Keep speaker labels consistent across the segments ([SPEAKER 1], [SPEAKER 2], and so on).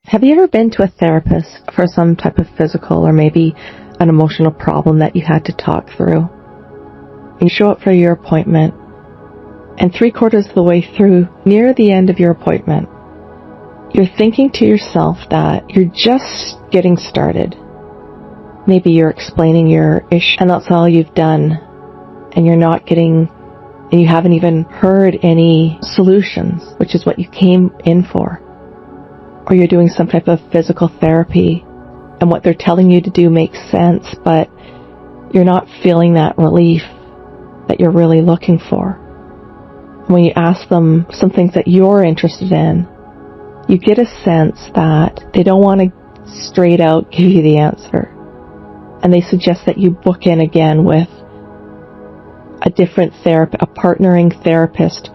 [SPEAKER 1] Have you ever been to a therapist for some type of physical or maybe an emotional problem that you had to talk through? You show up for your appointment, and 3/4 of the way through, near the end of your appointment, you're thinking to yourself that you're just getting started. Maybe you're explaining your issue, and that's all you've done, and you haven't even heard any solutions, which is what you came in for. Or you're doing some type of physical therapy, and what they're telling you to do makes sense, but you're not feeling that relief that you're really looking for. When you ask them some things that you're interested in, you get a sense that they don't want to straight out give you the answer. And they suggest that you book in again with a different therapist, a partnering therapist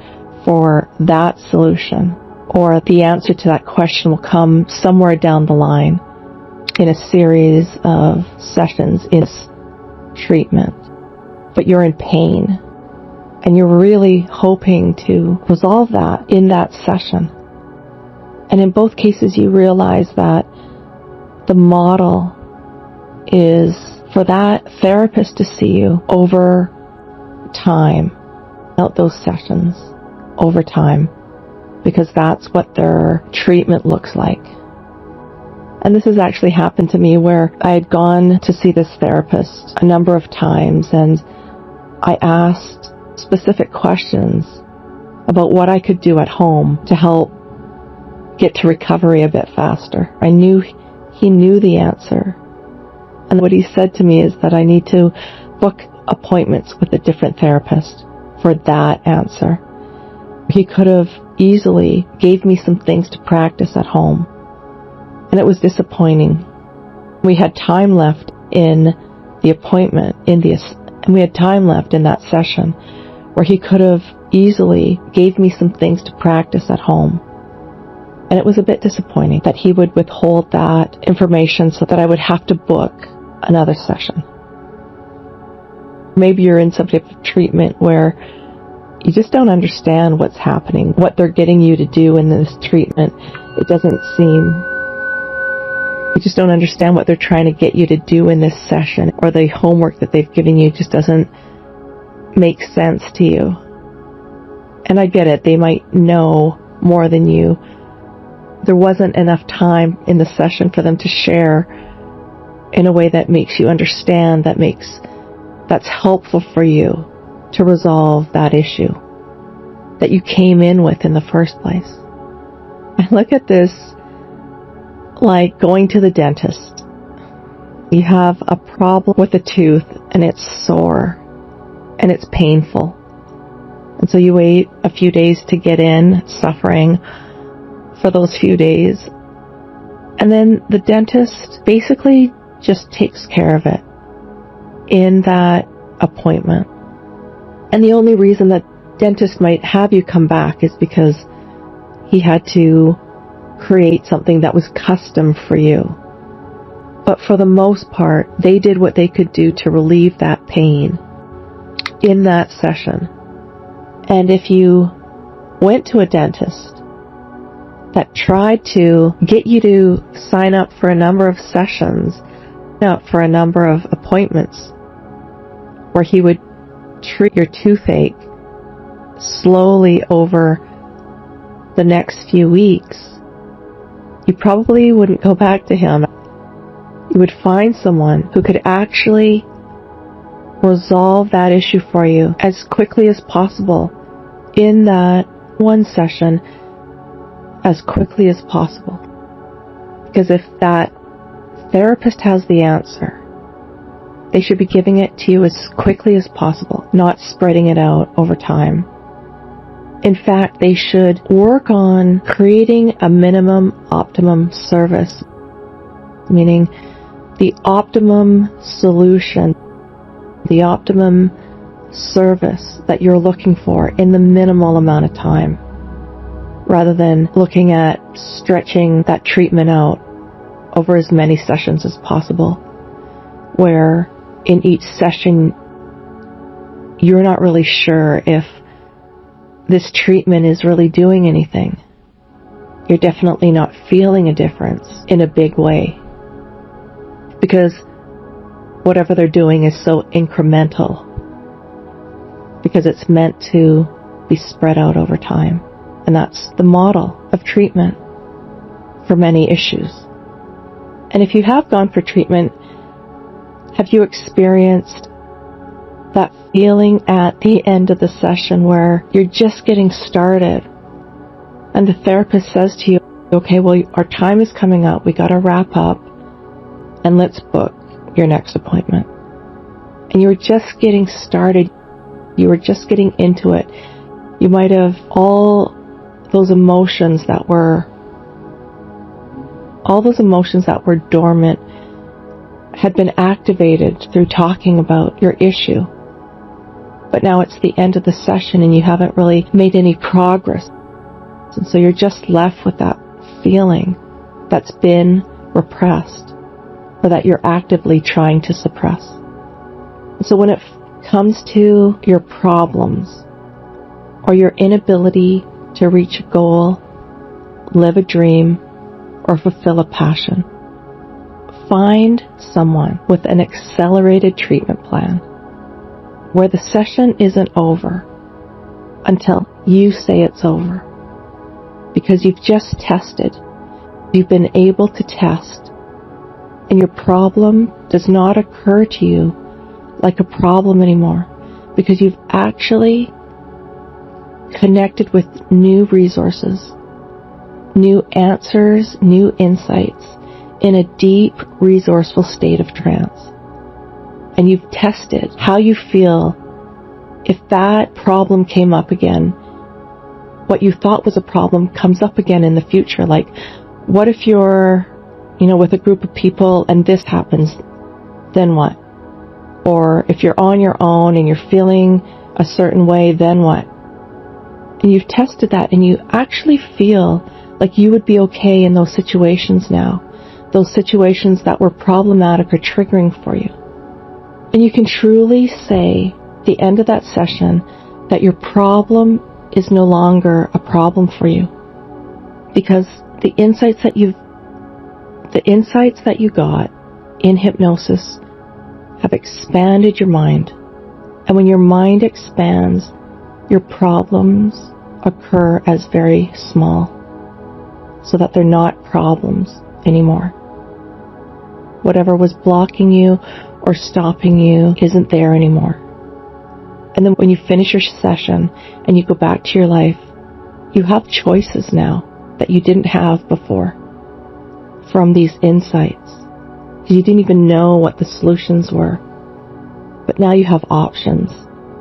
[SPEAKER 1] for that solution. Or the answer to that question will come somewhere down the line in a series of sessions in treatment. But you're in pain, and you're really hoping to resolve that in that session. And in both cases, you realize that the model is for that therapist to see you over time, out those sessions over time, because that's what their treatment looks like. And this has actually happened to me where I had gone to see this therapist a number of times, and I asked specific questions about what I could do at home to help get to recovery a bit faster. I knew he knew the answer. And what he said to me is that I need to book appointments with a different therapist for that answer. He could have easily gave me some things to practice at home. And it was disappointing. We had time left in the appointment, and we had time left in that session where he could have easily gave me some things to practice at home. And it was a bit disappointing that he would withhold that information so that I would have to book another session. Maybe you're in some type of treatment where you just don't understand what's happening, what they're getting you to do in this treatment. It doesn't seem, you just don't understand what they're trying to get you to do in this session, or the homework that they've given you just doesn't make sense to you. And I get it, they might know more than you. There wasn't enough time in the session for them to share in a way that makes you understand, that's helpful for you to resolve that issue that you came in with in the first place. I look at this like going to the dentist. You have a problem with a tooth, and it's sore, and it's painful. And so you wait a few days to get in, suffering for those few days. And then the dentist basically just takes care of it in that appointment. And the only reason that dentist might have you come back is because he had to create something that was custom for you. But for the most part, they did what they could do to relieve that pain in that session. And if you went to a dentist that tried to get you to sign up for a number of sessions, for a number of appointments, where he would treat your toothache slowly over the next few weeks, you probably wouldn't go back to him. You would find someone who could actually resolve that issue for you as quickly as possible in that one session, as quickly as possible. Because if that therapist has the answer, they should be giving it to you as quickly as possible, not spreading it out over time. In fact, they should work on creating a minimum optimum service, meaning the optimum solution, the optimum service that you're looking for in the minimal amount of time, rather than looking at stretching that treatment out over as many sessions as possible, where in each session you're not really sure if this treatment is really doing anything. you're definitely not feeling a difference in a big way, because whatever they're doing is so incremental, because it's meant to be spread out over time. And that's the model of treatment for many issues. And if you have gone for treatment, have you experienced that feeling at the end of the session where you're just getting started and the therapist says to you, okay, well, our time is coming up. We got to wrap up and let's book your next appointment. And you were just getting started. You were just getting into it. You might have all those emotions that were dormant had been activated through talking about your issue. But now it's the end of the session and you haven't really made any progress. And so you're just left with that feeling that's been repressed or that you're actively trying to suppress. And so when it comes to your problems or your inability to reach a goal, live a dream, or fulfill a passion, find someone with an accelerated treatment plan where the session isn't over until you say it's over. Because you've just tested. You've been able to test. And your problem does not occur to you like a problem anymore. Because you've actually connected with new resources, new answers, new insights in a deep, resourceful state of trance. And you've tested how you feel if that problem came up again. What you thought was a problem comes up again in the future. Like, what if you're, with a group of people and this happens, then what? Or if you're on your own and you're feeling a certain way, then what? And you've tested that and you actually feel like you would be okay in those situations now. Those situations that were problematic or triggering for you. And you can truly say at the end of that session that your problem is no longer a problem for you, because the insights that you got in hypnosis have expanded your mind. And when your mind expands, your problems occur as very small, so that they're not problems anymore. Whatever was blocking you or stopping you isn't there anymore. And then when you finish your session and you go back to your life, you have choices now that you didn't have before from these insights. You didn't even know what the solutions were. But now you have options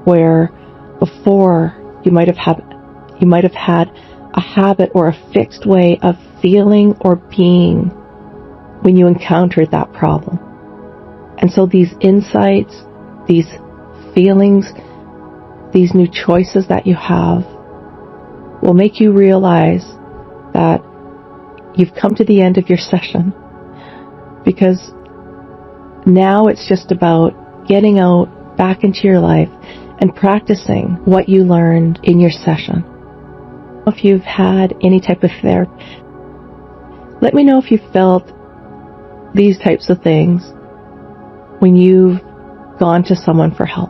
[SPEAKER 1] where before you might have had a habit or a fixed way of feeling or being when you encountered that problem. And so these insights, these feelings, these new choices that you have will make you realize that you've come to the end of your session, because now it's just about getting out back into your life and practicing what you learned in your session. If you've had any type of therapy, let me know if you felt these types of things when you've gone to someone for help.